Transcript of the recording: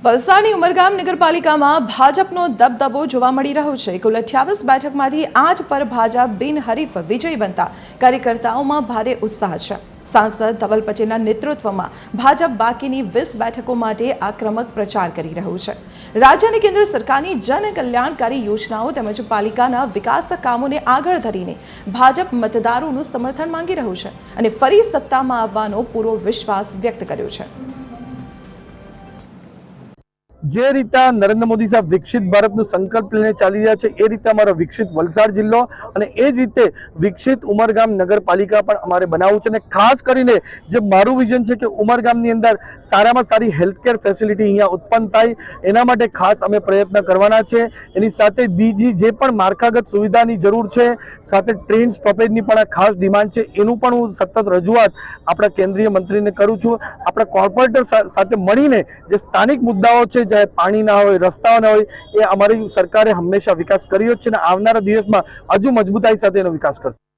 વલસાડની ઉમરગામ નગરપાલિકામાં ભાજપનો દબદબો જોવા મળી રહ્યો છે। કુલ 28 બેઠકમાંથી 8 પર ભાજપ બિનહરીફ વિજયી બનતા કાર્યકર્તાઓમાં ભારે ઉત્સાહ છે। સાંસદ ધવલ પટેલના નેતૃત્વમાં ભાજપ બાકીની 20 બેઠકો માટે આક્રમક પ્રચાર કરી રહ્યું છે। રાજ્ય અને કેન્દ્ર સરકારની જનકલ્યાણકારી યોજનાઓ તેમજ પાલિકાના વિકાસ કામોને આગળ ધરીને ભાજપ મતદારોનું સમર્થન માંગી રહ્યું છે અને ફરી સત્તામાં આવવાનો પૂરો વિશ્વાસ વ્યક્ત કર્યો છે। જે રીતે નરેન્દ્ર મોદી સાહેબ વિકસિત ભારતનો સંકલ્પ લઈને ચાલી રહ્યા છે એ રીતે અમારો વિકસિત વલસાડ જિલ્લો અને એ જ રીતે વિકસિત ઉમરગામ નગરપાલિકા પણ અમારે બનાવવું છે અને ખાસ કરીને જે મારું વિઝન છે કે ઉમરગામની અંદર સારામાં સારી હેલ્થકેર ફેસિલિટી અહીંયા ઉત્પન્ન થાય એના માટે ખાસ અમે પ્રયત્ન કરવાના છે। એની સાથે બીજી જે પણ માળખાગત સુવિધાની જરૂર છે સાથે ટ્રેન સ્ટોપેજની પણ ખાસ ડિમાન્ડ છે એનું પણ હું સતત રજૂઆત આપણા કેન્દ્રીય મંત્રીને કરું છું। આપણા કોર્પોરેટર સાથે મળીને જે સ્થાનિક મુદ્દાઓ છે ચાहे पानी ना हो रस्ता ना हो ये हमारी सरकारे हमेशा विकास कर्यो छे ने आवनारा दिवसमां हजू मजबूताई साथे एनो विकास करशे।